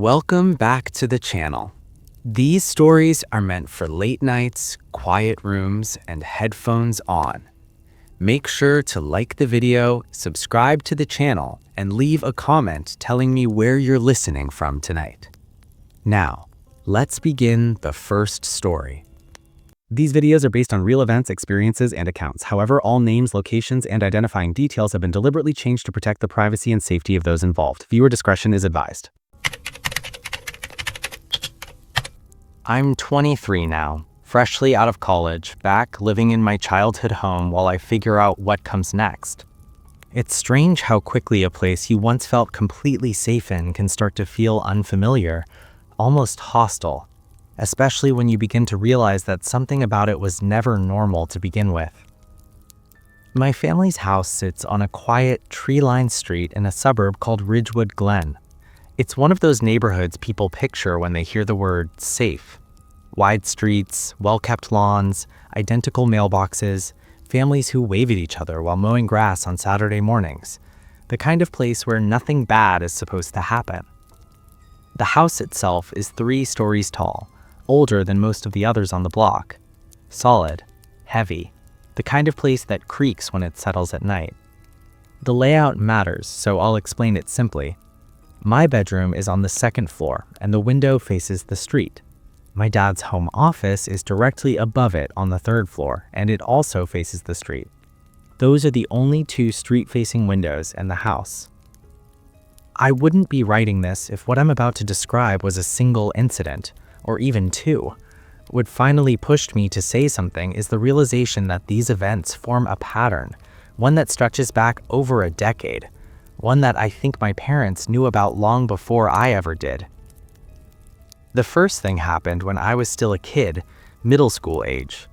Welcome back to the channel. These stories are meant for late nights, quiet rooms, and headphones on. Make sure to like the video, subscribe to the channel, and leave a comment telling me where you're listening from tonight. Now, let's begin the first story. These videos are based on real events, experiences, and accounts. However, all names, locations, and identifying details have been deliberately changed to protect the privacy and safety of those involved. Viewer discretion is advised. I'm 23 now, freshly out of college, back living in my childhood home while I figure out what comes next. It's strange how quickly a place you once felt completely safe in can start to feel unfamiliar, almost hostile, especially when you begin to realize that something about it was never normal to begin with. My family's house sits on a quiet, tree-lined street in a suburb called Ridgewood Glen. It's one of those neighborhoods people picture when they hear the word safe. Wide streets, well-kept lawns, identical mailboxes, families who wave at each other while mowing grass on Saturday mornings. The kind of place where nothing bad is supposed to happen. The house itself is 3 stories tall, older than most of the others on the block. Solid, heavy, the kind of place that creaks when it settles at night. The layout matters, so I'll explain it simply. My bedroom is on the 2nd floor, and the window faces the street. My dad's home office is directly above it on the 3rd floor, and it also faces the street. Those are the only 2 street-facing windows in the house. I wouldn't be writing this if what I'm about to describe was a single incident, or even 2. What finally pushed me to say something is the realization that these events form a pattern, one that stretches back over a decade. One that I think my parents knew about long before I ever did. The first thing happened when I was still a kid, middle school age.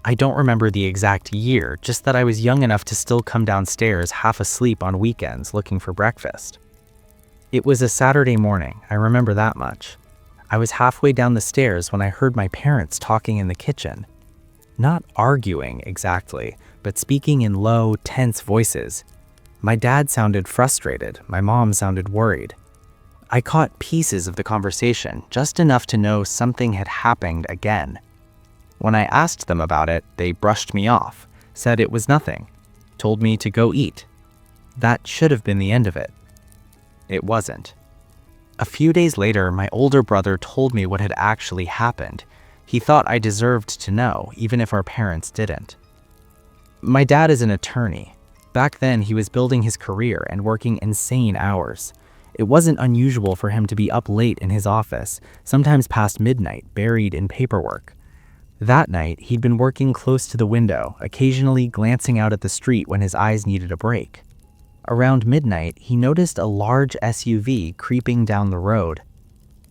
I don't remember the exact year, just that I was young enough to still come downstairs half asleep on weekends looking for breakfast. It was a Saturday morning, I remember that much. I was halfway down the stairs when I heard my parents talking in the kitchen. Not arguing exactly, but speaking in low, tense voices. My dad sounded frustrated, my mom sounded worried. I caught pieces of the conversation, just enough to know something had happened again. When I asked them about it, they brushed me off, said it was nothing, told me to go eat. That should have been the end of it. It wasn't. A few days later, my older brother told me what had actually happened. He thought I deserved to know, even if our parents didn't. My dad is an attorney. Back then, he was building his career and working insane hours. It wasn't unusual for him to be up late in his office, sometimes past midnight, buried in paperwork. That night, he'd been working close to the window, occasionally glancing out at the street when his eyes needed a break. Around midnight, he noticed a large SUV creeping down the road.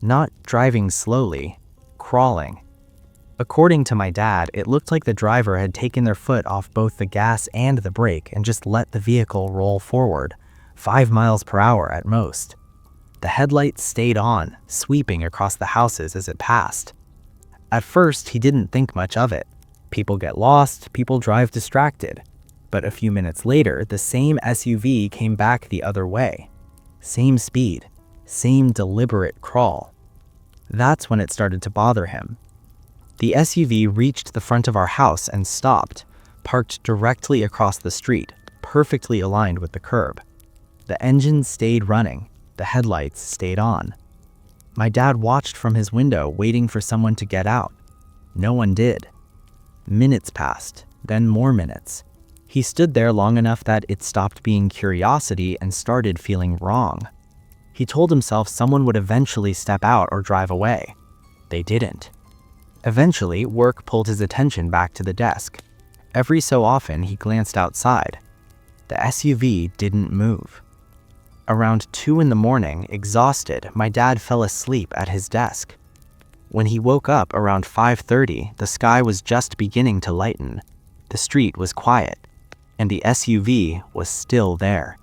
Not driving slowly, crawling. According to my dad, it looked like the driver had taken their foot off both the gas and the brake and just let the vehicle roll forward, 5 miles per hour at most. The headlights stayed on, sweeping across the houses as it passed. At first, he didn't think much of it. People get lost, people drive distracted. But a few minutes later, the same SUV came back the other way. Same speed, same deliberate crawl. That's when it started to bother him. The SUV reached the front of our house and stopped, parked directly across the street, perfectly aligned with the curb. The engine stayed running, the headlights stayed on. My dad watched from his window, waiting for someone to get out. No one did. Minutes passed, then more minutes. He stood there long enough that it stopped being curiosity and started feeling wrong. He told himself someone would eventually step out or drive away. They didn't. Eventually, work pulled his attention back to the desk. Every so often, he glanced outside. The SUV didn't move. Around 2 in the morning, exhausted, my dad fell asleep at his desk. When he woke up around 5:30, the sky was just beginning to lighten. The street was quiet, and the SUV was still there.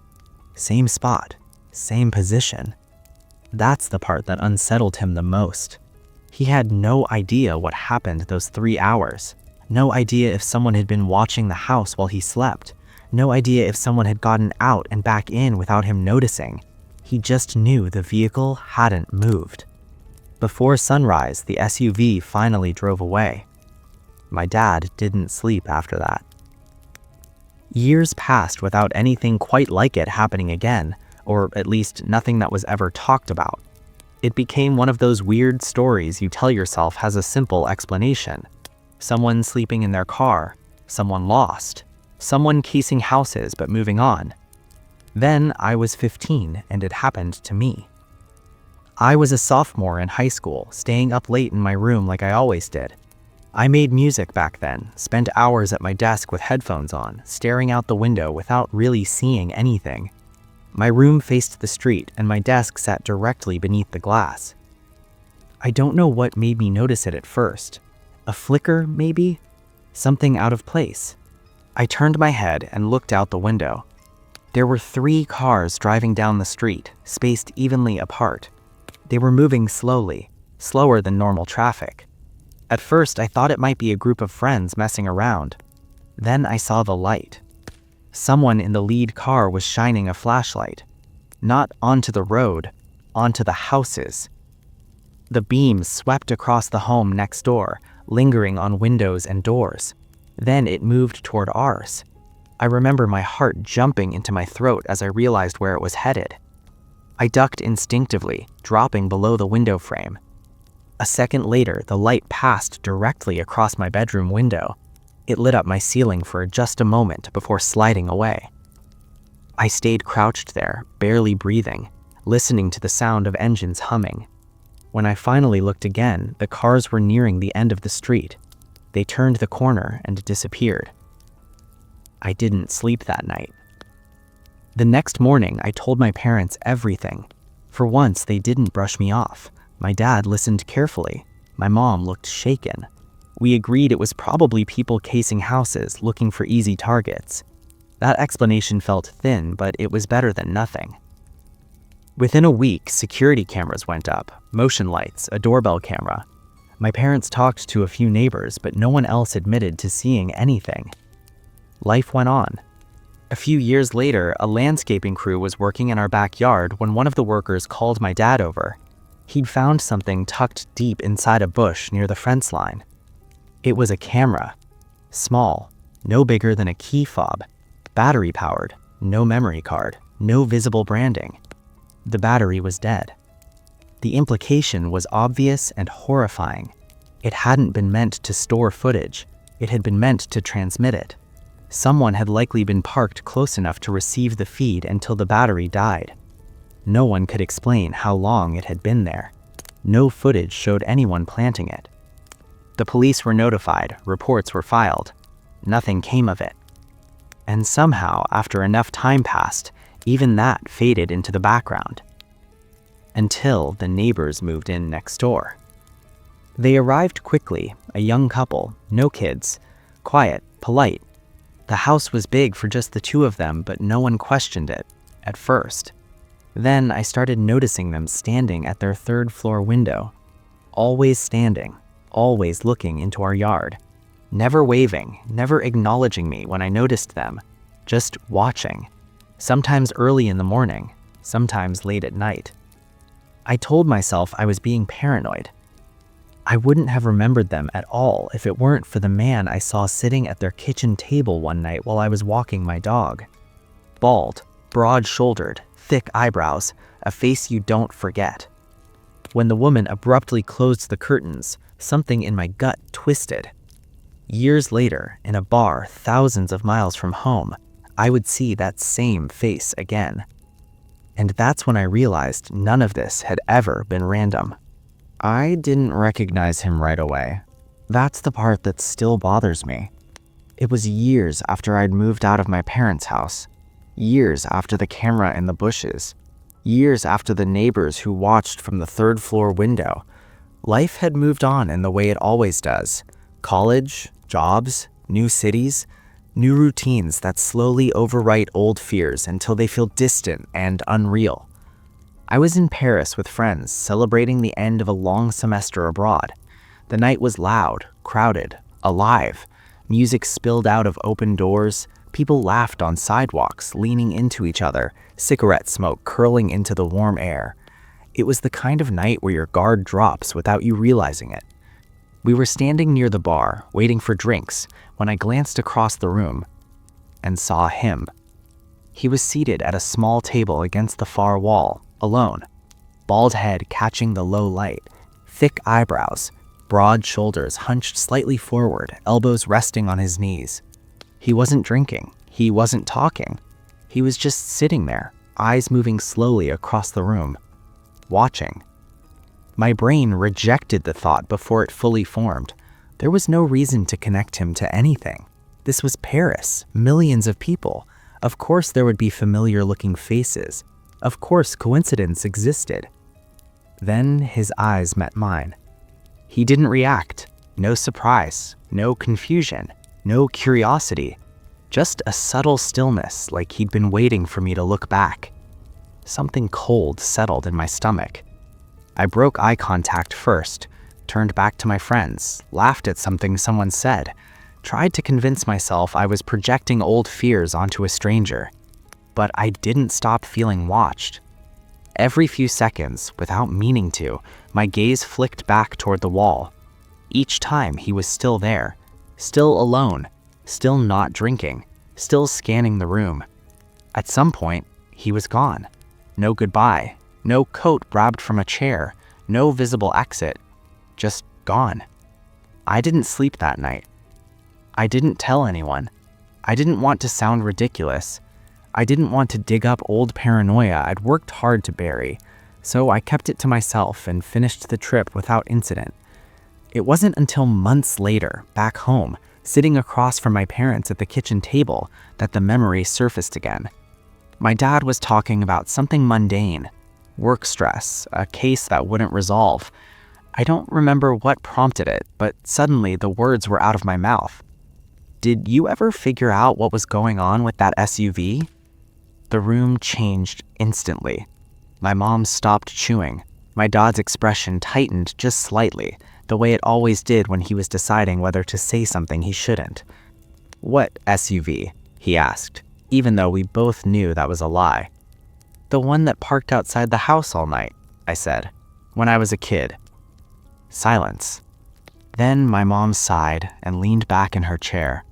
Same spot, same position. That's the part that unsettled him the most. He had no idea what happened those 3 hours. No idea if someone had been watching the house while he slept. No idea if someone had gotten out and back in without him noticing. He just knew the vehicle hadn't moved. Before sunrise, the SUV finally drove away. My dad didn't sleep after that. Years passed without anything quite like it happening again, or at least nothing that was ever talked about. It became one of those weird stories you tell yourself has a simple explanation. Someone sleeping in their car, someone lost, someone casing houses but moving on. Then I was 15 and it happened to me. I was a sophomore in high school, staying up late in my room like I always did. I made music back then, spent hours at my desk with headphones on, staring out the window without really seeing anything. My room faced the street and my desk sat directly beneath the glass. I don't know what made me notice it at first. A flicker, maybe? Something out of place. I turned my head and looked out the window. There were 3 cars driving down the street, spaced evenly apart. They were moving slowly, slower than normal traffic. At first, I thought it might be a group of friends messing around. Then I saw the light. Someone in the lead car was shining a flashlight. Not onto the road, onto the houses. The beam swept across the home next door, lingering on windows and doors. Then it moved toward ours. I remember my heart jumping into my throat as I realized where it was headed. I ducked instinctively, dropping below the window frame. A second later, the light passed directly across my bedroom window. It lit up my ceiling for just a moment before sliding away. I stayed crouched there, barely breathing, listening to the sound of engines humming. When I finally looked again, the cars were nearing the end of the street. They turned the corner and disappeared. I didn't sleep that night. The next morning, I told my parents everything. For once, they didn't brush me off. My dad listened carefully. My mom looked shaken. We agreed it was probably people casing houses, looking for easy targets. That explanation felt thin, but it was better than nothing. Within a week, security cameras went up, motion lights, a doorbell camera. My parents talked to a few neighbors, but no one else admitted to seeing anything. Life went on. A few years later, a landscaping crew was working in our backyard when one of the workers called my dad over. He'd found something tucked deep inside a bush near the fence line. It was a camera. Small, no bigger than a key fob. Battery-powered, no memory card, no visible branding. The battery was dead. The implication was obvious and horrifying. It hadn't been meant to store footage. It had been meant to transmit it. Someone had likely been parked close enough to receive the feed until the battery died. No one could explain how long it had been there. No footage showed anyone planting it. The police were notified, reports were filed. Nothing came of it. And somehow, after enough time passed, even that faded into the background. Until the neighbors moved in next door. They arrived quickly, a young couple, no kids, quiet, polite. The house was big for just the 2 of them, but no one questioned it, at first. Then I started noticing them standing at their 3rd floor window. Always standing, always looking into our yard. Never waving, never acknowledging me when I noticed them, just watching. Sometimes early in the morning, sometimes late at night. I told myself I was being paranoid. I wouldn't have remembered them at all if it weren't for the man I saw sitting at their kitchen table one night while I was walking my dog. Bald, broad-shouldered, thick eyebrows, a face you don't forget. When the woman abruptly closed the curtains, something in my gut twisted. Years later, in a bar thousands of miles from home, I would see that same face again. And that's when I realized none of this had ever been random. I didn't recognize him right away. That's the part that still bothers me. It was years after I'd moved out of my parents' house. Years after the camera in the bushes. Years after the neighbors who watched from the 3rd floor window. Life had moved on in the way it always does. College, jobs, new cities, new routines that slowly overwrite old fears until they feel distant and unreal. I was in Paris with friends, celebrating the end of a long semester abroad. The night was loud, crowded, alive. Music spilled out of open doors, People laughed on sidewalks, leaning into each other, cigarette smoke curling into the warm air. It was the kind of night where your guard drops without you realizing it. We were standing near the bar, waiting for drinks, when I glanced across the room and saw him. He was seated at a small table against the far wall, alone. Bald head catching the low light, thick eyebrows, broad shoulders hunched slightly forward, elbows resting on his knees. He wasn't drinking. He wasn't talking. He was just sitting there, eyes moving slowly across the room, watching. My brain rejected the thought before it fully formed. There was no reason to connect him to anything. This was Paris, millions of people. Of course there would be familiar-looking faces. Of course coincidence existed. Then his eyes met mine. He didn't react. No surprise, no confusion, no curiosity. Just a subtle stillness, like he'd been waiting for me to look back. Something cold settled in my stomach. I broke eye contact first, turned back to my friends, laughed at something someone said, tried to convince myself I was projecting old fears onto a stranger. But I didn't stop feeling watched. Every few seconds, without meaning to, my gaze flicked back toward the wall. Each time he was still there, still alone, still not drinking, still scanning the room. At some point, he was gone. No goodbye, no coat grabbed from a chair, no visible exit, just gone. I didn't sleep that night. I didn't tell anyone. I didn't want to sound ridiculous. I didn't want to dig up old paranoia I'd worked hard to bury, so I kept it to myself and finished the trip without incident. It wasn't until months later, back home, sitting across from my parents at the kitchen table, that the memory surfaced again. My dad was talking about something mundane, work stress, a case that wouldn't resolve. I don't remember what prompted it, but suddenly the words were out of my mouth. "Did you ever figure out what was going on with that SUV?" The room changed instantly. My mom stopped chewing. My dad's expression tightened just slightly, the way it always did when he was deciding whether to say something he shouldn't. "What SUV?" he asked, even though we both knew that was a lie. "The one that parked outside the house all night," I said, "when I was a kid." Silence. Then my mom sighed and leaned back in her chair.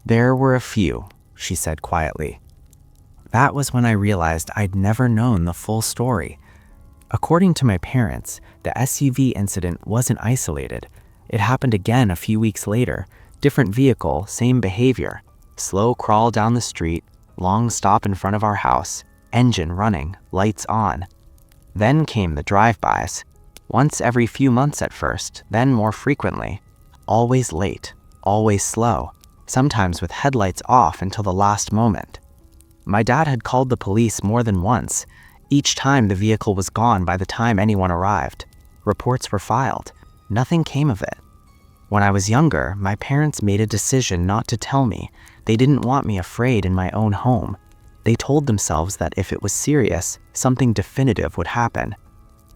"There were a few," she said quietly. That was when I realized I'd never known the full story. According to my parents, the SUV incident wasn't isolated. It happened again a few weeks later. Different vehicle, same behavior. Slow crawl down the street, long stop in front of our house, engine running, lights on. Then came the drive-bys. Once every few months at first, then more frequently. Always late, always slow, sometimes with headlights off until the last moment. My dad had called the police more than once. Each time the vehicle was gone by the time anyone arrived. Reports were filed. Nothing came of it. When I was younger, my parents made a decision not to tell me. They didn't want me afraid in my own home. They told themselves that if it was serious, something definitive would happen.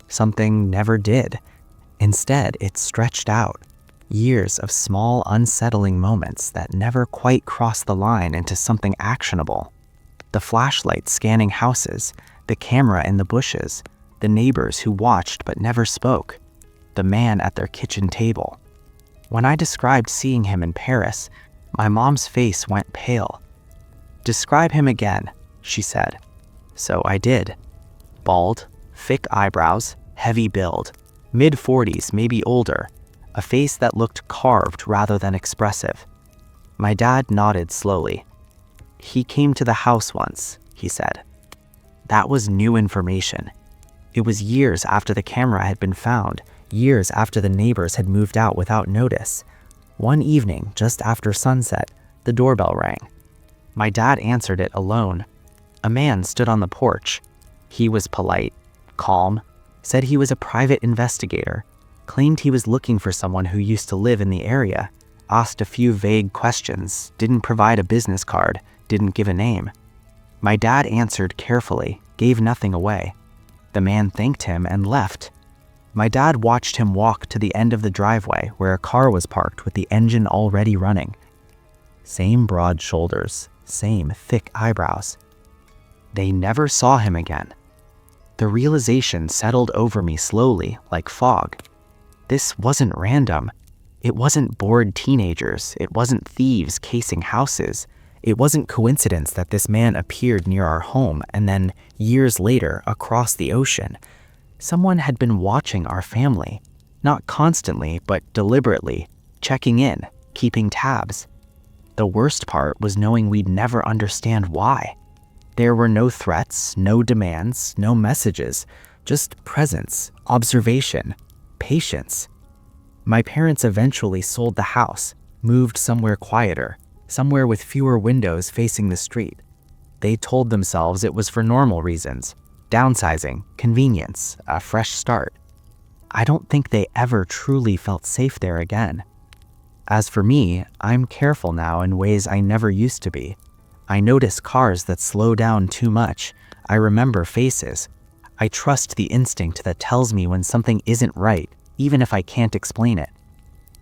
Something never did. Instead, it stretched out. Years of small, unsettling moments that never quite crossed the line into something actionable. The flashlight scanning houses, the camera in the bushes, the neighbors who watched but never spoke, the man at their kitchen table. When I described seeing him in Paris, my mom's face went pale. "Describe him again," she said. So I did. Bald, thick eyebrows, heavy build, mid-40s, maybe older, a face that looked carved rather than expressive. My dad nodded slowly. "He came to the house once," he said. That was new information. It was years after the camera had been found, years after the neighbors had moved out without notice. One evening, just after sunset, the doorbell rang. My dad answered it alone. A man stood on the porch. He was polite, calm, said he was a private investigator, claimed he was looking for someone who used to live in the area, asked a few vague questions, didn't provide a business card, didn't give a name. My dad answered carefully, gave nothing away. The man thanked him and left. My dad watched him walk to the end of the driveway where a car was parked with the engine already running. Same broad shoulders, same thick eyebrows. They never saw him again. The realization settled over me slowly, like fog. This wasn't random. It wasn't bored teenagers. It wasn't thieves casing houses. It wasn't coincidence that this man appeared near our home and then, years later, across the ocean. Someone had been watching our family. Not constantly, but deliberately, checking in, keeping tabs. The worst part was knowing we'd never understand why. There were no threats, no demands, no messages, just presence, observation, patience. My parents eventually sold the house, moved somewhere quieter, somewhere with fewer windows facing the street. They told themselves it was for normal reasons, downsizing, convenience, a fresh start. I don't think they ever truly felt safe there again. As for me, I'm careful now in ways I never used to be. I notice cars that slow down too much. I remember faces. I trust the instinct that tells me when something isn't right, even if I can't explain it.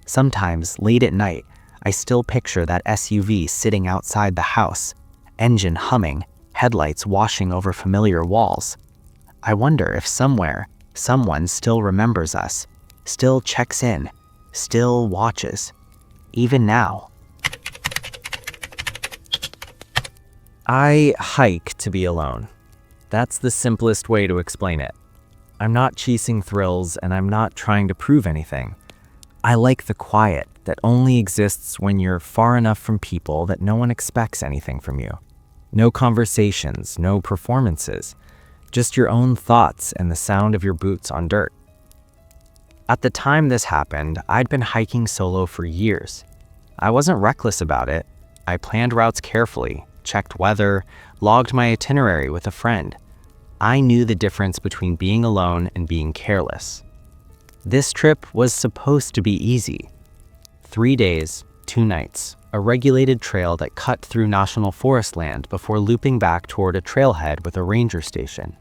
Sometimes, late at night, I still picture that SUV sitting outside the house, engine humming, headlights washing over familiar walls. I wonder if somewhere, someone still remembers us, still checks in, still watches. Even now. I hike to be alone. That's the simplest way to explain it. I'm not chasing thrills and I'm not trying to prove anything. I like the quiet that only exists when you're far enough from people that no one expects anything from you. No conversations, no performances, just your own thoughts and the sound of your boots on dirt. At the time this happened, I'd been hiking solo for years. I wasn't reckless about it. I planned routes carefully, checked weather, logged my itinerary with a friend. I knew the difference between being alone and being careless. This trip was supposed to be easy. 3 days, 2 nights, a regulated trail that cut through national forest land before looping back toward a trailhead with a ranger station.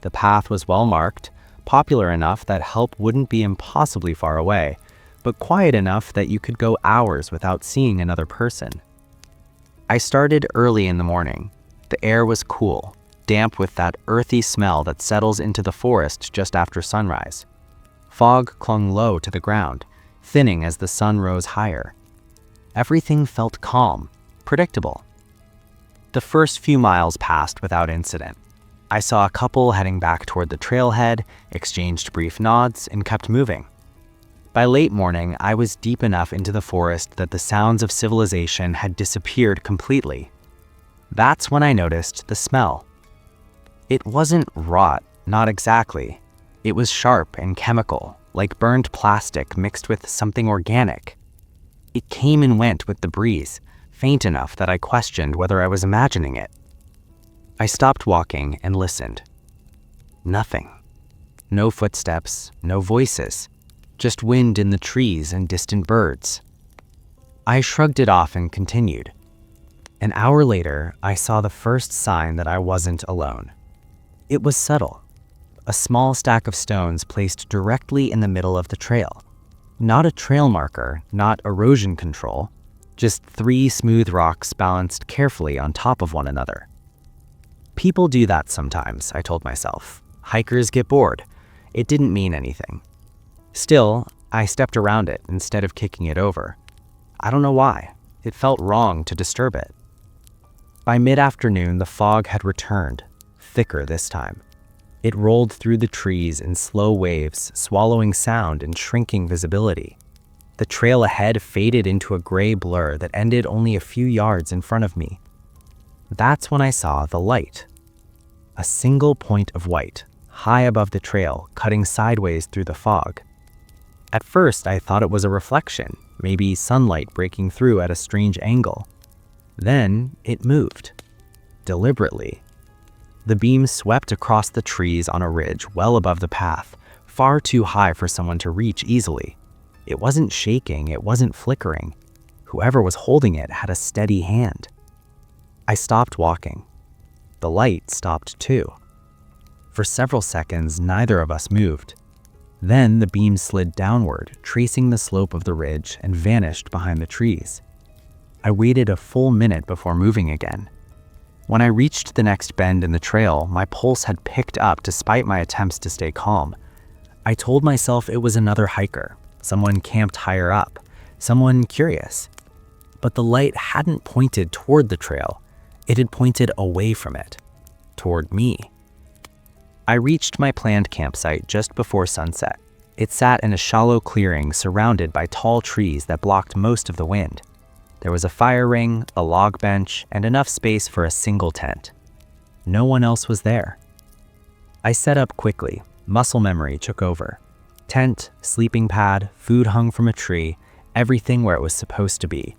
The path was well marked, popular enough that help wouldn't be impossibly far away, but quiet enough that you could go hours without seeing another person. I started early in the morning. The air was cool, damp with that earthy smell that settles into the forest just after sunrise. Fog clung low to the ground, thinning as the sun rose higher. Everything felt calm, predictable. The first few miles passed without incident. I saw a couple heading back toward the trailhead, exchanged brief nods, and kept moving. By late morning, I was deep enough into the forest that the sounds of civilization had disappeared completely. That's when I noticed the smell. It wasn't rot, not exactly. It was sharp and chemical, like burned plastic mixed with something organic. It came and went with the breeze, faint enough that I questioned whether I was imagining it. I stopped walking and listened. Nothing. No footsteps, no voices. Just wind in the trees and distant birds. I shrugged it off and continued. An hour later, I saw the first sign that I wasn't alone. It was subtle. A small stack of stones placed directly in the middle of the trail. Not a trail marker, not erosion control, just 3 smooth rocks balanced carefully on top of one another. People do that sometimes, I told myself. Hikers get bored. It didn't mean anything. Still, I stepped around it instead of kicking it over. I don't know why. It felt wrong to disturb it. By mid-afternoon, the fog had returned, thicker this time. It rolled through the trees in slow waves, swallowing sound and shrinking visibility. The trail ahead faded into a gray blur that ended only a few yards in front of me. That's when I saw the light. A single point of white, high above the trail, cutting sideways through the fog. At first, I thought it was a reflection, maybe sunlight breaking through at a strange angle. Then it moved. Deliberately. The beam swept across the trees on a ridge well above the path, far too high for someone to reach easily. It wasn't shaking, it wasn't flickering. Whoever was holding it had a steady hand. I stopped walking. The light stopped too. For several seconds, neither of us moved. Then the beam slid downward, tracing the slope of the ridge, and vanished behind the trees. I waited a full minute before moving again. When I reached the next bend in the trail, my pulse had picked up despite my attempts to stay calm. I told myself it was another hiker, someone camped higher up, someone curious. But the light hadn't pointed toward the trail, it had pointed away from it, toward me. I reached my planned campsite just before sunset. It sat in a shallow clearing surrounded by tall trees that blocked most of the wind. There was a fire ring, a log bench, and enough space for a single tent. No one else was there. I set up quickly. Muscle memory took over. Tent, sleeping pad, food hung from a tree, everything where it was supposed to be.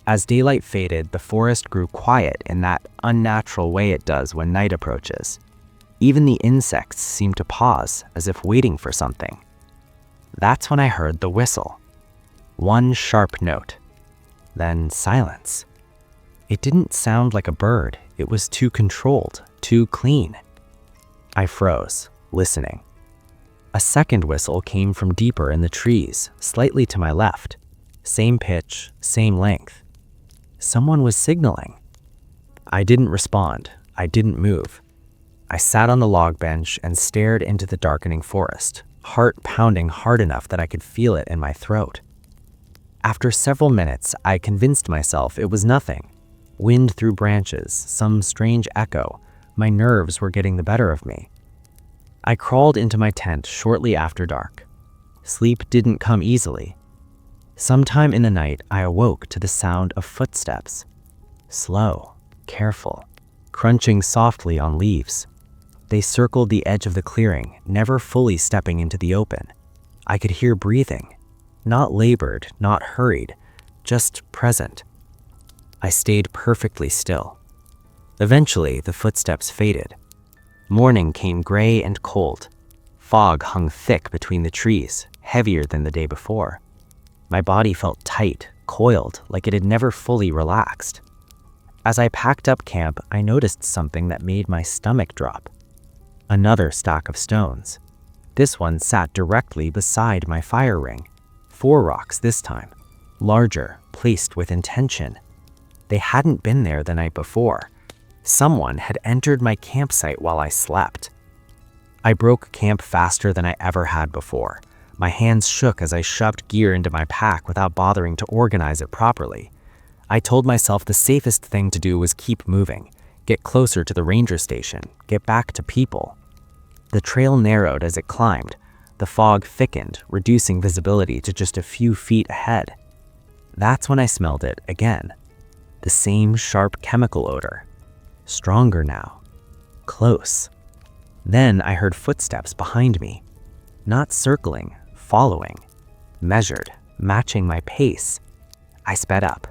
As daylight faded, the forest grew quiet in that unnatural way it does when night approaches. Even the insects seemed to pause, as if waiting for something. That's when I heard the whistle. One sharp note. Then silence. It didn't sound like a bird. It was too controlled, too clean. I froze, listening. A second whistle came from deeper in the trees, slightly to my left. Same pitch, same length. Someone was signaling. I didn't respond. I didn't move. I sat on the log bench and stared into the darkening forest, heart pounding hard enough that I could feel it in my throat. After several minutes, I convinced myself it was nothing. Wind through branches, some strange echo. My nerves were getting the better of me. I crawled into my tent shortly after dark. Sleep didn't come easily. Sometime in the night, I awoke to the sound of footsteps. Slow, careful, crunching softly on leaves. They circled the edge of the clearing, never fully stepping into the open. I could hear breathing. Not labored, not hurried, just present. I stayed perfectly still. Eventually, the footsteps faded. Morning came gray and cold. Fog hung thick between the trees, heavier than the day before. My body felt tight, coiled, like it had never fully relaxed. As I packed up camp, I noticed something that made my stomach drop. Another stack of stones. This one sat directly beside my fire ring. 4 rocks this time, larger, placed with intention. They hadn't been there the night before. Someone had entered my campsite while I slept. I broke camp faster than I ever had before. My hands shook as I shoved gear into my pack without bothering to organize it properly. I told myself the safest thing to do was keep moving, get closer to the ranger station, get back to people. The trail narrowed as it climbed. The fog thickened, reducing visibility to just a few feet ahead. That's when I smelled it again. The same sharp chemical odor. Stronger now. Close. Then I heard footsteps behind me. Not circling, following. Measured, matching my pace. I sped up.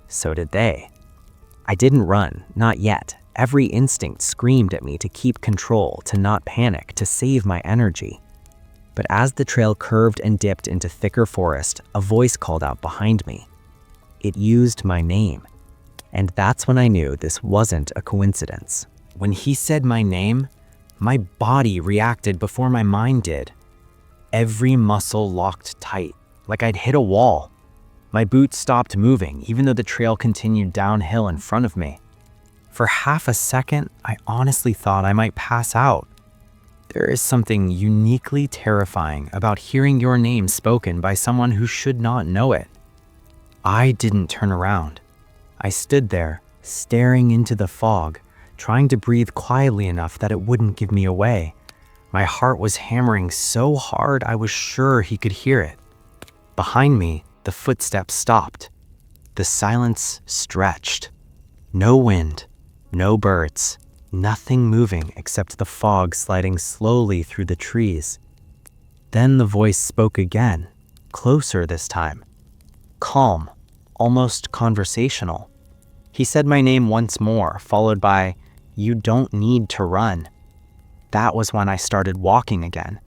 So did they. I didn't run, not yet. Every instinct screamed at me to keep control, to not panic, to save my energy. But as the trail curved and dipped into thicker forest, a voice called out behind me. It used my name. And that's when I knew this wasn't a coincidence. When he said my name, my body reacted before my mind did. Every muscle locked tight, like I'd hit a wall. My boots stopped moving, even though the trail continued downhill in front of me. For half a second, I honestly thought I might pass out. There is something uniquely terrifying about hearing your name spoken by someone who should not know it. I didn't turn around. I stood there, staring into the fog, trying to breathe quietly enough that it wouldn't give me away. My heart was hammering so hard I was sure he could hear it. Behind me, the footsteps stopped. The silence stretched. No wind, no birds. Nothing moving except the fog sliding slowly through the trees. Then the voice spoke again, closer this time. Calm, almost conversational. He said my name once more, followed by, "You don't need to run." That was when I started walking again.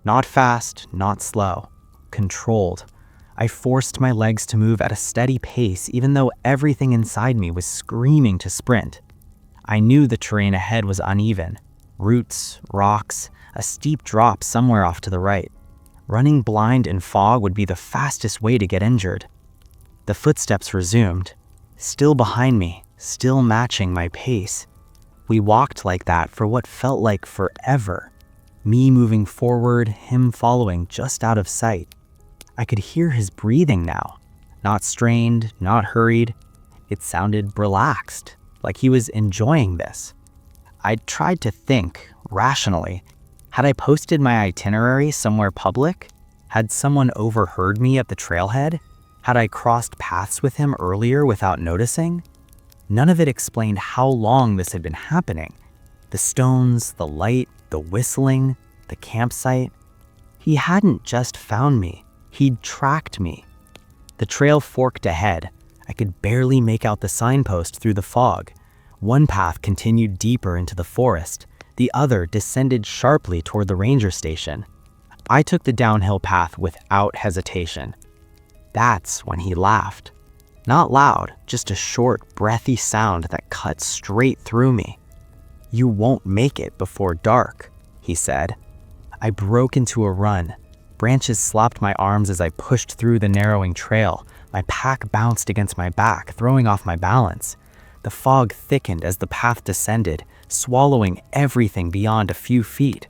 Not fast, not slow. Controlled. I forced my legs to move at a steady pace even though everything inside me was screaming to sprint. I knew the terrain ahead was uneven. Roots, rocks, a steep drop somewhere off to the right. Running blind in fog would be the fastest way to get injured. The footsteps resumed, still behind me, still matching my pace. We walked like that for what felt like forever. Me moving forward, him following just out of sight. I could hear his breathing now. Not strained, not hurried. It sounded relaxed, like he was enjoying this. I tried to think, rationally. Had I posted my itinerary somewhere public? Had someone overheard me at the trailhead? Had I crossed paths with him earlier without noticing? None of it explained how long this had been happening. The stones, the light, the whistling, the campsite. He hadn't just found me. He'd tracked me. The trail forked ahead. I could barely make out the signpost through the fog. One path continued deeper into the forest. The other descended sharply toward the ranger station. I took the downhill path without hesitation. That's when he laughed. Not loud, just a short, breathy sound that cut straight through me. "You won't make it before dark," he said. I broke into a run. Branches slapped my arms as I pushed through the narrowing trail. My pack bounced against my back, throwing off my balance. The fog thickened as the path descended, swallowing everything beyond a few feet.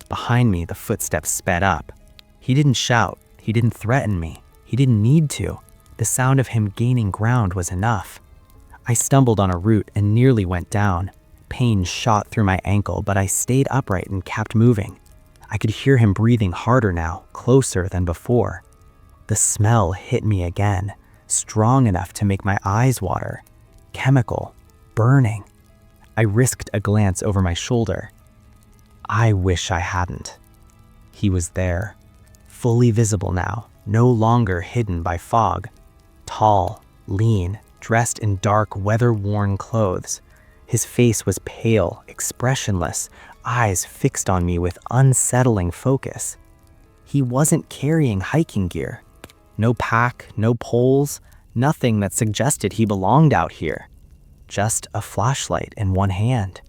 Behind me, the footsteps sped up. He didn't shout. He didn't threaten me. He didn't need to. The sound of him gaining ground was enough. I stumbled on a root and nearly went down. Pain shot through my ankle, but I stayed upright and kept moving. I could hear him breathing harder now, closer than before. The smell hit me again, strong enough to make my eyes water. Chemical, burning. I risked a glance over my shoulder. I wish I hadn't. He was there, fully visible now, no longer hidden by fog. Tall, lean, dressed in dark, weather-worn clothes. His face was pale, expressionless, eyes fixed on me with unsettling focus. He wasn't carrying hiking gear. No pack, no poles, nothing that suggested he belonged out here. Just a flashlight in one hand.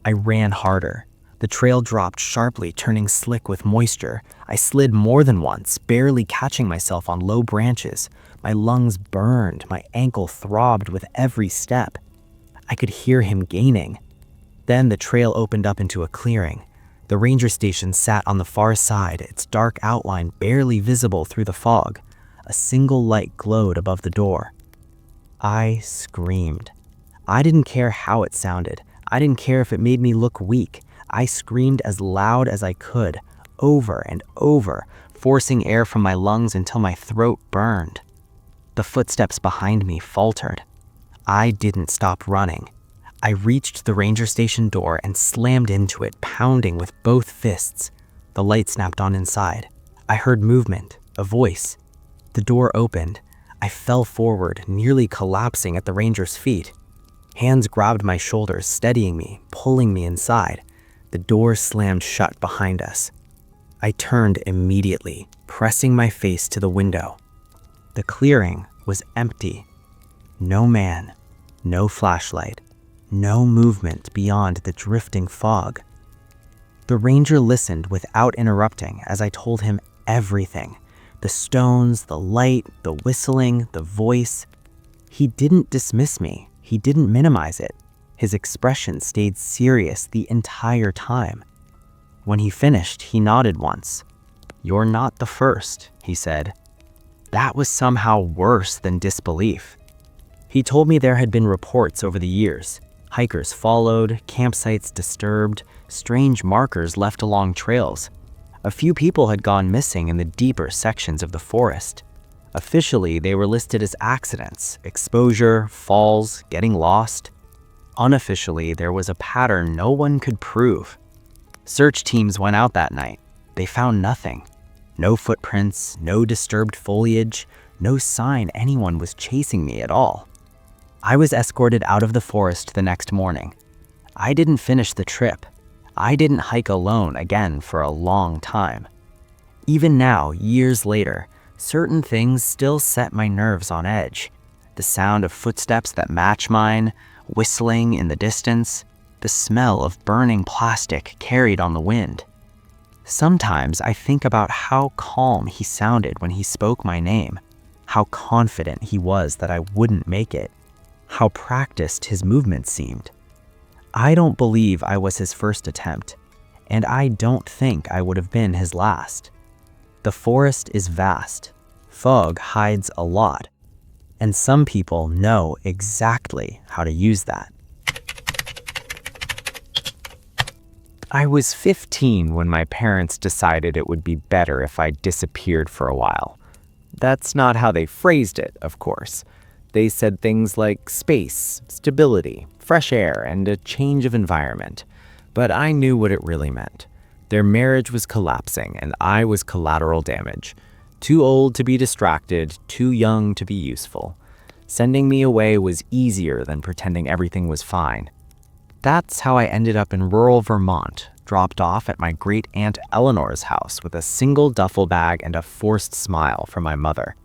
I ran harder. The trail dropped sharply, turning slick with moisture. I slid more than once, barely catching myself on low branches. My lungs burned, my ankle throbbed with every step. I could hear him gaining. Then the trail opened up into a clearing. The ranger station sat on the far side, its dark outline barely visible through the fog. A single light glowed above the door. I screamed. I didn't care how it sounded. I didn't care if it made me look weak. I screamed as loud as I could, over and over, forcing air from my lungs until my throat burned. The footsteps behind me faltered. I didn't stop running. I reached the ranger station door and slammed into it, pounding with both fists. The light snapped on inside. I heard movement, a voice. The door opened. I fell forward, nearly collapsing at the ranger's feet. Hands grabbed my shoulders, steadying me, pulling me inside. The door slammed shut behind us. I turned immediately, pressing my face to the window. The clearing was empty. No man, no flashlight, no movement beyond the drifting fog. The ranger listened without interrupting as I told him everything. The stones, the light, the whistling, the voice. He didn't dismiss me. He didn't minimize it. His expression stayed serious the entire time. When he finished, he nodded once. "You're not the first," he said. That was somehow worse than disbelief. He told me there had been reports over the years. Hikers followed, campsites disturbed, strange markers left along trails. A few people had gone missing in the deeper sections of the forest. Officially, they were listed as accidents, exposure, falls, getting lost. Unofficially, there was a pattern no one could prove. Search teams went out that night. They found nothing. No footprints, no disturbed foliage, no sign anyone was chasing me at all. I was escorted out of the forest the next morning. I didn't finish the trip. I didn't hike alone again for a long time. Even now, years later, certain things still set my nerves on edge. The sound of footsteps that match mine, whistling in the distance, the smell of burning plastic carried on the wind. Sometimes I think about how calm he sounded when he spoke my name. how confident he was that I wouldn't make it, how practiced his movements seemed. I don't believe I was his first attempt, and I don't think I would have been his last. The forest is vast, fog hides a lot, and some people know exactly how to use that. I was 15 when my parents decided it would be better if I disappeared for a while. That's not how they phrased it, of course. They said things like space, stability, fresh air, and a change of environment. But I knew what it really meant. Their marriage was collapsing, and I was collateral damage. Too old to be distracted, too young to be useful. Sending me away was easier than pretending everything was fine. That's how I ended up in rural Vermont, dropped off at my great-aunt Eleanor's house with a single duffel bag and a forced smile from my mother.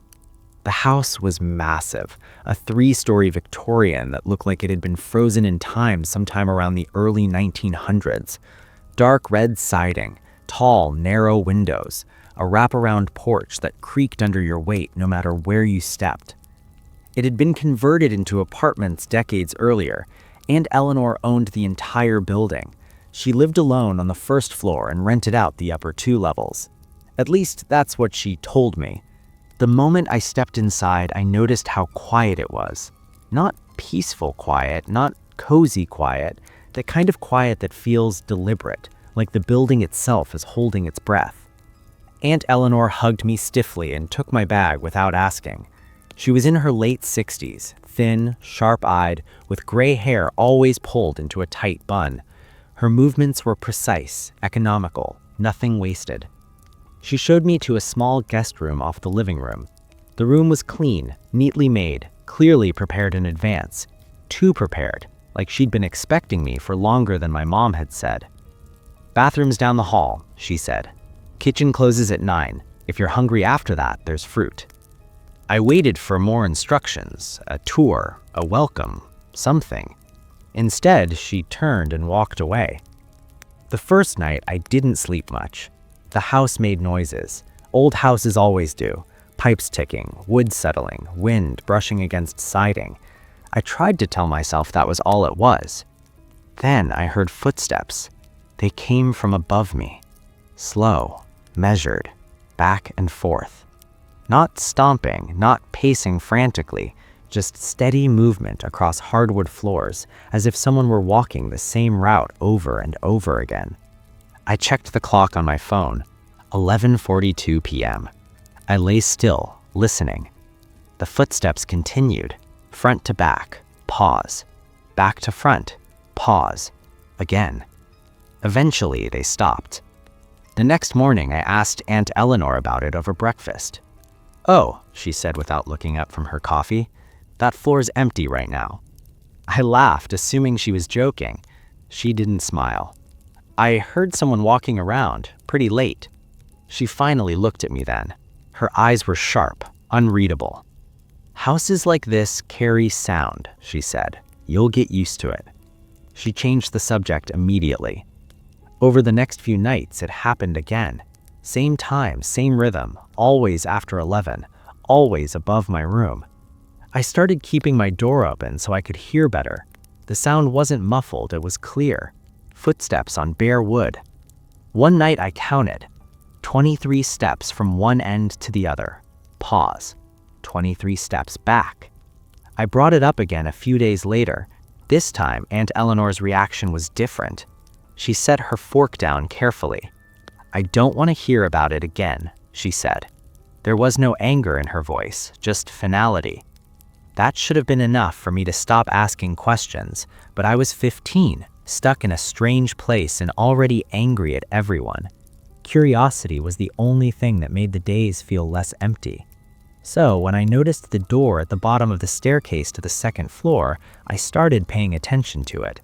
The house was massive, a 3-story Victorian that looked like it had been frozen in time sometime around the early 1900s. Dark red siding, tall, narrow windows, a wraparound porch that creaked under your weight no matter where you stepped. It had been converted into apartments decades earlier, and Eleanor owned the entire building. She lived alone on the first floor and rented out the upper 2 levels. At least that's what she told me. The moment I stepped inside, I noticed how quiet it was. Not peaceful quiet, not cozy quiet, the kind of quiet that feels deliberate, like the building itself is holding its breath. Aunt Eleanor hugged me stiffly and took my bag without asking. She was in her late 60s, thin, sharp-eyed, with gray hair always pulled into a tight bun. Her movements were precise, economical, nothing wasted. She showed me to a small guest room off the living room. The room was clean, neatly made, clearly prepared in advance. Too prepared, like she'd been expecting me for longer than my mom had said. "Bathroom's down the hall," she said. "Kitchen closes at 9. If you're hungry after that, there's fruit." I waited for more instructions, a tour, a welcome, something. Instead, she turned and walked away. The first night, I didn't sleep much. The house made noises. Old houses always do. Pipes ticking, wood settling, wind brushing against siding. I tried to tell myself that was all it was. Then I heard footsteps. They came from above me. Slow, measured, back and forth. Not stomping, not pacing frantically, just steady movement across hardwood floors, as if someone were walking the same route over and over again. I checked the clock on my phone. 11:42 p.m. I lay still, listening. The footsteps continued, front to back, pause, back to front, pause, again. Eventually, they stopped. The next morning, I asked Aunt Eleanor about it over breakfast. "Oh," she said without looking up from her coffee, "that floor's empty right now." I laughed, assuming she was joking. She didn't smile. "I heard someone walking around, pretty late." She finally looked at me then. Her eyes were sharp, unreadable. "Houses like this carry sound," she said. "You'll get used to it." She changed the subject immediately. Over the next few nights, it happened again. Same time, same rhythm, always after 11, always above my room. I started keeping my door open so I could hear better. The sound wasn't muffled, it was clear. Footsteps on bare wood. One night I counted. 23 steps from one end to the other. Pause. 23 steps back. I brought it up again a few days later. This time, Aunt Eleanor's reaction was different. She set her fork down carefully. "I don't want to hear about it again," she said. There was no anger in her voice, just finality. That should have been enough for me to stop asking questions, but I was 15, stuck in a strange place and already angry at everyone. Curiosity was the only thing that made the days feel less empty. So when I noticed the door at the bottom of the staircase to the second floor, I started paying attention to it.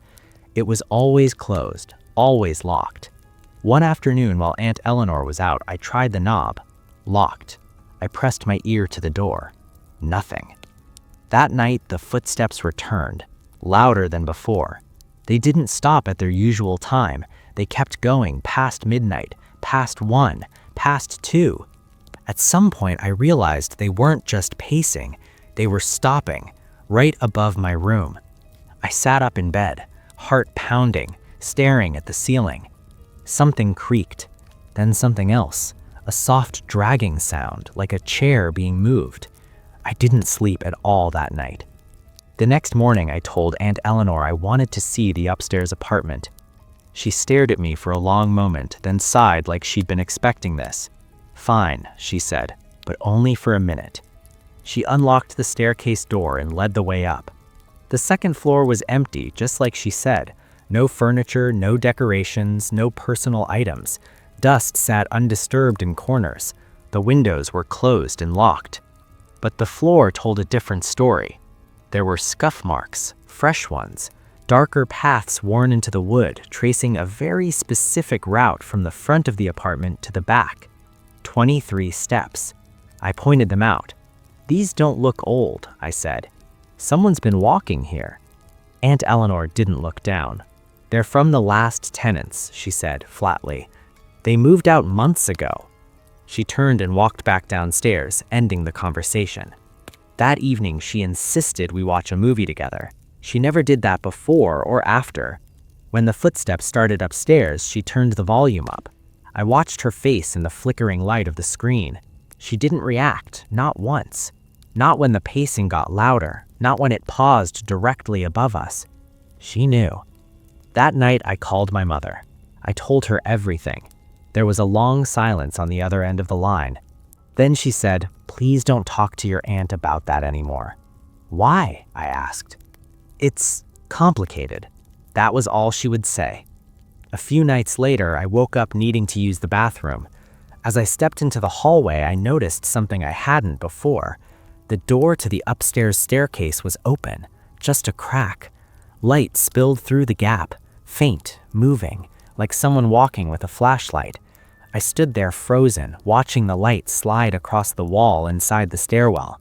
It was always closed, always locked. One afternoon while Aunt Eleanor was out, I tried the knob. Locked. I pressed my ear to the door. Nothing. That night, the footsteps returned, louder than before. They didn't stop at their usual time. They kept going past midnight, past 1, past 2. At some point, I realized they weren't just pacing, they were stopping, right above my room. I sat up in bed, heart pounding, staring at the ceiling. Something creaked, then something else, a soft dragging sound like a chair being moved. I didn't sleep at all that night. The next morning, I told Aunt Eleanor I wanted to see the upstairs apartment. She stared at me for a long moment, then sighed like she'd been expecting this. "Fine," she said, "but only for a minute." She unlocked the staircase door and led the way up. The second floor was empty, just like she said. No furniture, no decorations, no personal items. Dust sat undisturbed in corners. The windows were closed and locked. But the floor told a different story. There were scuff marks, fresh ones, darker paths worn into the wood, tracing a very specific route from the front of the apartment to the back. 23 steps. I pointed them out. "These don't look old," I said. "Someone's been walking here." Aunt Eleanor didn't look down. "They're from the last tenants," she said flatly. "They moved out months ago." She turned and walked back downstairs, ending the conversation. That evening, she insisted we watch a movie together. She never did that before or after. When the footsteps started upstairs, she turned the volume up. I watched her face in the flickering light of the screen. She didn't react, not once. Not when the pacing got louder, not when it paused directly above us. She knew. That night, I called my mother. I told her everything. There was a long silence on the other end of the line. Then she said, "Please don't talk to your aunt about that anymore." "Why?" I asked. "It's complicated." That was all she would say. A few nights later, I woke up needing to use the bathroom. As I stepped into the hallway, I noticed something I hadn't before. The door to the upstairs staircase was open, just a crack. Light spilled through the gap, faint, moving, like someone walking with a flashlight. I stood there frozen, watching the light slide across the wall inside the stairwell.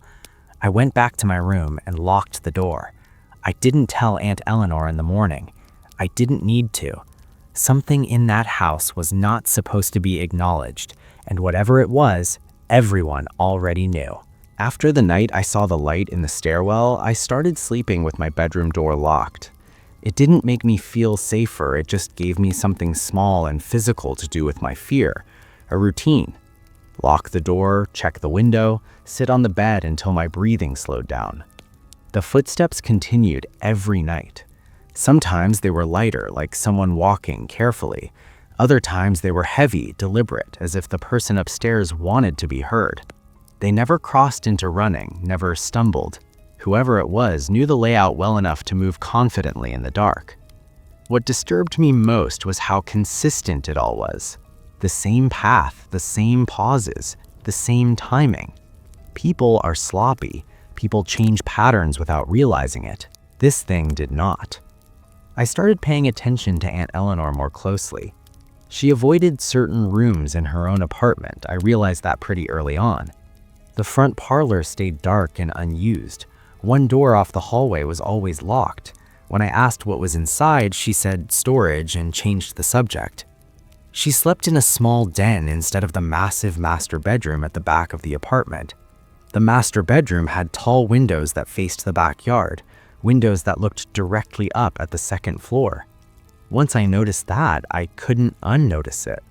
I went back to my room and locked the door. I didn't tell Aunt Eleanor in the morning. I didn't need to. Something in that house was not supposed to be acknowledged, and whatever it was, everyone already knew. After the night I saw the light in the stairwell, I started sleeping with my bedroom door locked. It didn't make me feel safer, it just gave me something small and physical to do with my fear, a routine. Lock the door, check the window, sit on the bed until my breathing slowed down. The footsteps continued every night. Sometimes they were lighter, like someone walking carefully. Other times they were heavy, deliberate, as if the person upstairs wanted to be heard. They never crossed into running, never stumbled. Whoever it was knew the layout well enough to move confidently in the dark. What disturbed me most was how consistent it all was. The same path, the same pauses, the same timing. People are sloppy. People change patterns without realizing it. This thing did not. I started paying attention to Aunt Eleanor more closely. She avoided certain rooms in her own apartment. I realized that pretty early on. The front parlor stayed dark and unused. One door off the hallway was always locked. When I asked what was inside, she said storage and changed the subject. She slept in a small den instead of the massive master bedroom at the back of the apartment. The master bedroom had tall windows that faced the backyard, windows that looked directly up at the second floor. Once I noticed that, I couldn't unnotice it.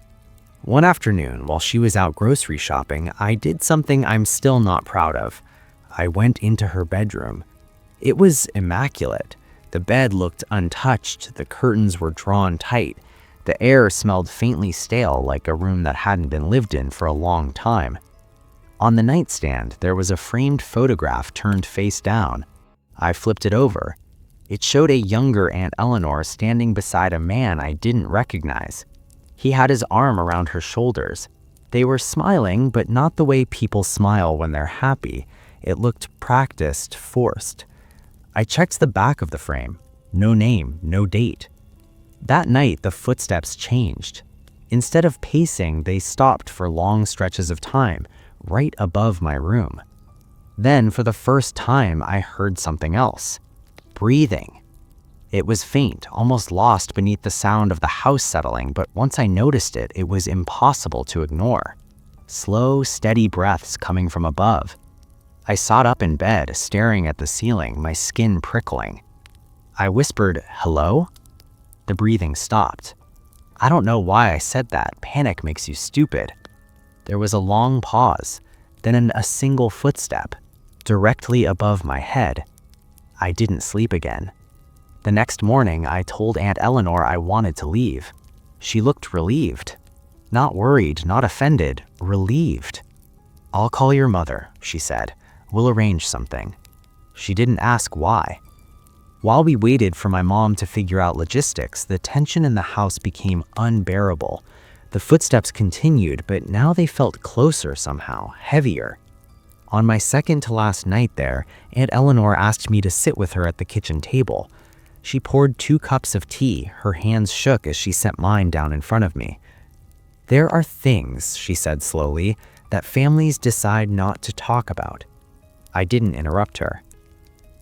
One afternoon, while she was out grocery shopping, I did something I'm still not proud of. I went into her bedroom. It was immaculate. The bed looked untouched, the curtains were drawn tight. The air smelled faintly stale, like a room that hadn't been lived in for a long time. On the nightstand, there was a framed photograph turned face down. I flipped it over. It showed a younger Aunt Eleanor standing beside a man I didn't recognize. He had his arm around her shoulders. They were smiling, but not the way people smile when they're happy. It looked practiced, forced. I checked the back of the frame. No name, no date. That night, the footsteps changed. Instead of pacing, they stopped for long stretches of time, right above my room. Then, for the first time, I heard something else. Breathing. It was faint, almost lost beneath the sound of the house settling, but once I noticed it, it was impossible to ignore. slow, steady breaths coming from above. I sat up in bed, staring at the ceiling, my skin prickling. I whispered, "Hello?" The breathing stopped. I don't know why I said that. Panic makes you stupid. There was a long pause, then a single footstep, directly above my head. I didn't sleep again. The next morning, I told Aunt Eleanor I wanted to leave. She looked relieved. Not worried, not offended, relieved. "I'll call your mother," she said. "We'll arrange something." She didn't ask why. While we waited for my mom to figure out logistics, the tension in the house became unbearable. The footsteps continued, but now they felt closer somehow, heavier. On my second to last night there, Aunt Eleanor asked me to sit with her at the kitchen table. She poured 2 cups of tea. Her hands shook as she set mine down in front of me. "There are things," she said slowly, "that families decide not to talk about." I didn't interrupt her.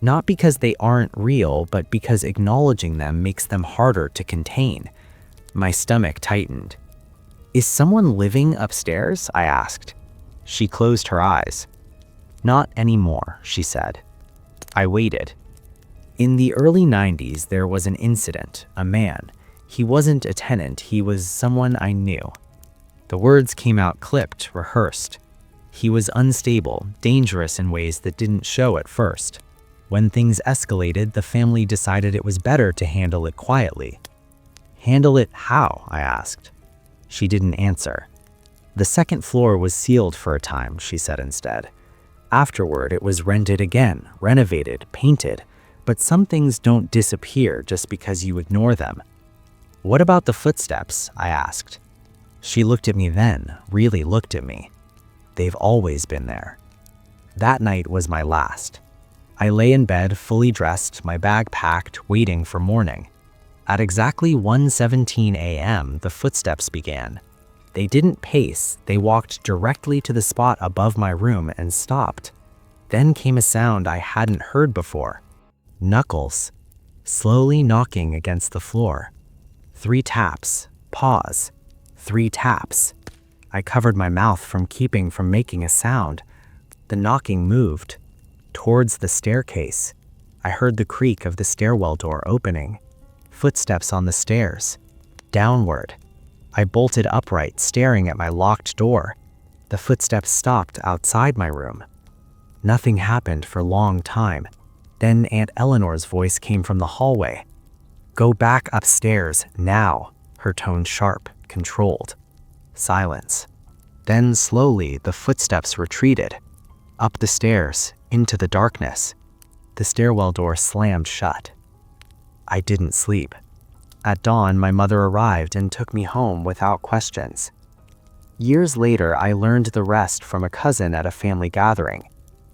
Not because they aren't real, but because acknowledging them makes them harder to contain. My stomach tightened. "Is someone living upstairs?" I asked. She closed her eyes. "Not anymore," she said. I waited. In the early 90s, there was an incident, a man. He wasn't a tenant, he was someone I knew. The words came out clipped, rehearsed. He was unstable, dangerous in ways that didn't show at first. When things escalated, the family decided it was better to handle it quietly. "Handle it how?" I asked. She didn't answer. "The second floor was sealed for a time," she said instead. "Afterward, it was rented again, renovated, painted. But some things don't disappear just because you ignore them." "What about the footsteps?" I asked. She looked at me then, really looked at me. "They've always been there." That night was my last. I lay in bed, fully dressed, my bag packed, waiting for morning. At exactly 1:17 a.m., the footsteps began. They didn't pace, they walked directly to the spot above my room and stopped. Then came a sound I hadn't heard before. Knuckles, slowly knocking against the floor. 3 taps, pause, 3 taps. I covered my mouth from making a sound. The knocking moved towards the staircase. I heard the creak of the stairwell door opening. Footsteps on the stairs. Downward. I bolted upright, staring at my locked door. The footsteps stopped outside my room. Nothing happened for a long time. Then Aunt Eleanor's voice came from the hallway. "Go back upstairs, now." Her tone sharp, controlled. Silence. Then slowly the footsteps retreated. Up the stairs, into the darkness. The stairwell door slammed shut. I didn't sleep. At dawn, my mother arrived and took me home without questions. Years later, I learned the rest from a cousin at a family gathering.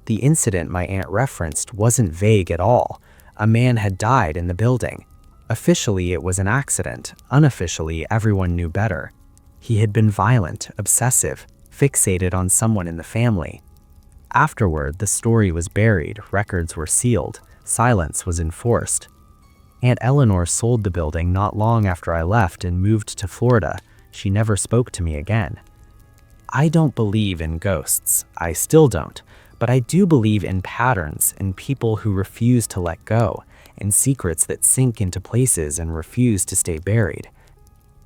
The incident my aunt referenced wasn't vague at all. A man had died in the building. Officially, it was an accident. Unofficially, everyone knew better. He had been violent, obsessive, fixated on someone in the family. Afterward, the story was buried, records were sealed, silence was enforced. Aunt Eleanor sold the building not long after I left and moved to Florida. She never spoke to me again. I don't believe in ghosts. I still don't. But I do believe in patterns, in people who refuse to let go, in secrets that sink into places and refuse to stay buried.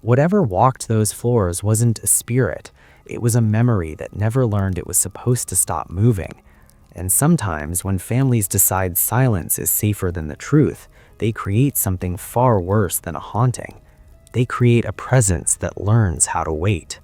Whatever walked those floors wasn't a spirit. It was a memory that never learned it was supposed to stop moving. And sometimes, when families decide silence is safer than the truth, they create something far worse than a haunting. They create a presence that learns how to wait.